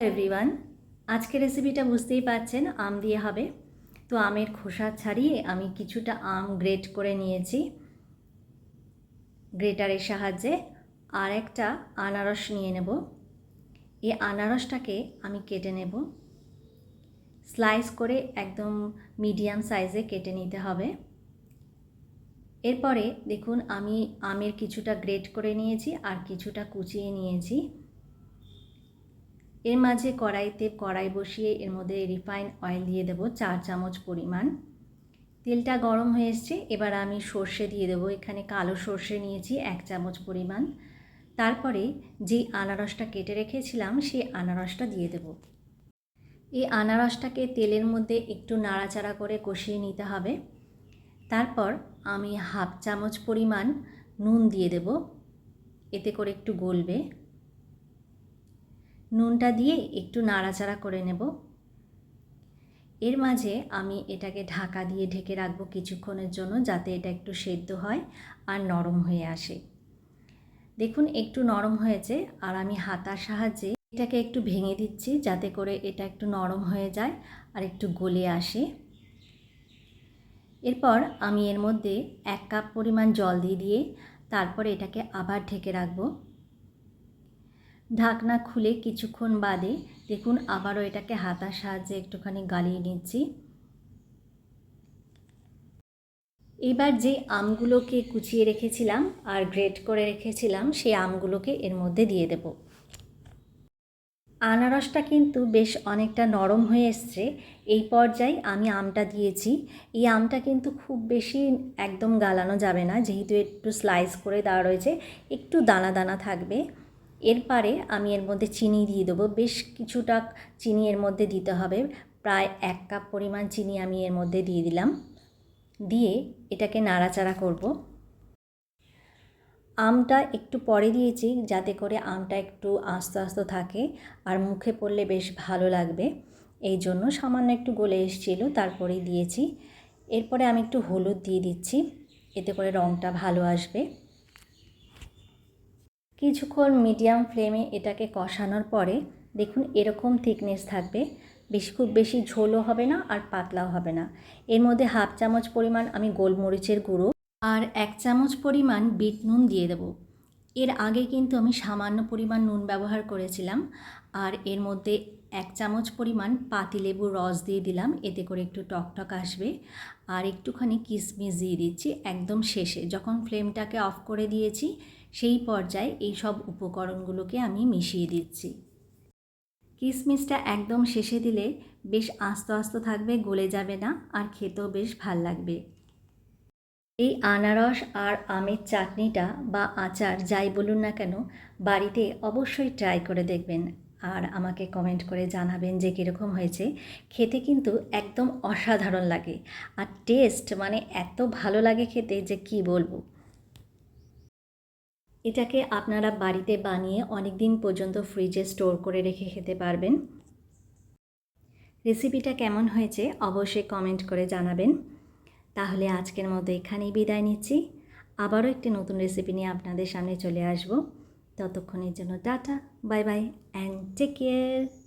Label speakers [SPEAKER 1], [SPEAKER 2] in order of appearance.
[SPEAKER 1] Everyone, আজকে রেসিপিটা বুঝতেই পারছেন আম দিয়ে হবে। তো আমের খোসা ছাড়িয়ে আমি কিছুটা আম গ্রেট করে নিয়েছি গ্রেটারের সাহায্যে। আর একটা আনারস নিয়ে নেব। এই আনারসটাকে আমি কেটে নেব, স্লাইস করে একদম মিডিয়াম সাইজে কেটে নিতে হবে। এরপরে দেখুন আমি আমের কিছুটা গ্রেট করে নিয়েছি আর কিছুটা কুচিয়ে নিয়েছি। এর মাঝে কড়াই বসিয়ে এর মধ্যে রিফাইন অয়েল দিয়ে দেব 4 চামচ পরিমাণ। তেলটা গরম হয়ে এসছে, এবার আমি সর্ষে দিয়ে দেবো। এখানে কালো সর্ষে নিয়েছি 1 চামচ পরিমাণ। তারপরে যেই আনারসটা কেটে রেখেছিলাম সেই আনারসটা দিয়ে দেব। এই আনারসটাকে তেলের মধ্যে একটু নাড়াচাড়া করে কষিয়ে নিতে হবে। তারপর আমি 1/2 চামচ পরিমাণ নুন দিয়ে দেব, এতে করে একটু গলবে। নুনটা দিয়ে একটু নাড়াচাড়া করে নেব। এর মাঝে আমি এটাকে ঢাকা দিয়ে ঢেকে রাখবো কিছুক্ষণের জন্য, যাতে এটা একটু সেদ্ধ হয় আর নরম হয়ে আসে। দেখুন একটু নরম হয়েছে আর আমি হাতার সাহায্যে এটাকে একটু ভেঙে দিচ্ছি, যাতে করে এটা একটু নরম হয়ে যায় আর একটু গলে আসে। এরপর আমি এর মধ্যে 1 কাপ পরিমাণ জল দিয়ে তারপরে এটাকে আবার ঢেকে রাখবো। ঢাকনা খুলে কিছুক্ষণ বাদে দেখুন আবারও এটাকে হাতার সাহায্যে একটুখানি গালিয়ে নিচ্ছি। এবার যে আমগুলোকে কুচিয়ে রেখেছিলাম আর গ্রেট করে রেখেছিলাম সেই আমগুলোকে এর মধ্যে দিয়ে দেব। আনারসটা কিন্তু বেশ অনেকটা নরম হয়ে এসছে। এই পর্যায়ে আমি আমটা দিয়েছি। এই আমটা কিন্তু খুব বেশি একদম গালানো যাবে না, যেহেতু একটু স্লাইস করে দেওয়া রয়েছে, একটু দানা দানা থাকবে। এরপরে আমি এর মধ্যে চিনি দিয়ে দেবো। বেশ কিছুটা চিনি এর মধ্যে দিতে হবে, প্রায় 1 কাপ পরিমাণ চিনি আমি এর মধ্যে দিয়ে দিলাম। দিয়ে এটাকে নাড়াচাড়া করব। আমটা একটু পরে দিয়েছি, যাতে করে আমটা একটু আস্তে আস্তে থাকে আর মুখে পড়লে বেশ ভালো লাগবে। এই জন্য সামান্য একটু গলে এসেছিলো, তারপরেই দিয়েছি। এরপরে আমি একটু হলুদ দিয়ে দিচ্ছি, এতে করে রঙটা ভালো আসবে। কিছুক্ষণ মিডিয়াম ফ্লেমে এটাকে কষানোর পরে দেখুন এরকম থিকনেস থাকবে। খুব বেশি ঝোলও হবে না আর পাতলাও হবে না। এর মধ্যে 1/2 চামচ পরিমাণ আমি গোলমরিচের গুঁড়ো আর 1 চামচ পরিমাণ বিট নুন দিয়ে দেবো। এর আগে কিন্তু আমি সামান্য পরিমাণ নুন ব্যবহার করেছিলাম। আর এর মধ্যে 1 চামচ পরিমাণ পাতিলেবুর রস দিয়ে দিলাম, এতে করে একটু টকটক আসবে। আর একটুখানি কিশমিশ দিয়ে দিচ্ছি একদম শেষে, যখন ফ্লেমটাকে অফ করে দিয়েছি সেই পর্যায়ে এই সব উপকরণগুলোকে আমি মিশিয়ে দিচ্ছি। কিশমিশটা একদম শেষে দিলে বেশ আস্তে আস্তে থাকবে, গলে যাবে না আর খেতেও বেশ ভাল লাগবে। এই আনারস আর আমের চাটনিটা বা আচার যাই বলুন না কেন, বাড়িতে অবশ্যই ট্রাই করে দেখবেন আর আমাকে কমেন্ট করে জানাবেন যে কীরকম হয়েছে। খেতে কিন্তু একদম অসাধারণ লাগে আর টেস্ট মানে এত ভালো লাগে খেতে যে কি বলবো। এটাকে আপনারা বাড়িতে বানিয়ে অনেক দিন পর্যন্ত ফ্রিজে স্টোর করে রেখে খেতে পারবেন। রেসিপিটা কেমন হয়েছে অবশ্যই কমেন্ট করে জানাবেন। তাহলে আজকের মতো এখানেই বিদায় নিচ্ছি। আবারও একটি নতুন রেসিপি নিয়ে আপনাদের সামনে চলে আসব। ততক্ষণের জন্য টাটা, bye bye and take care.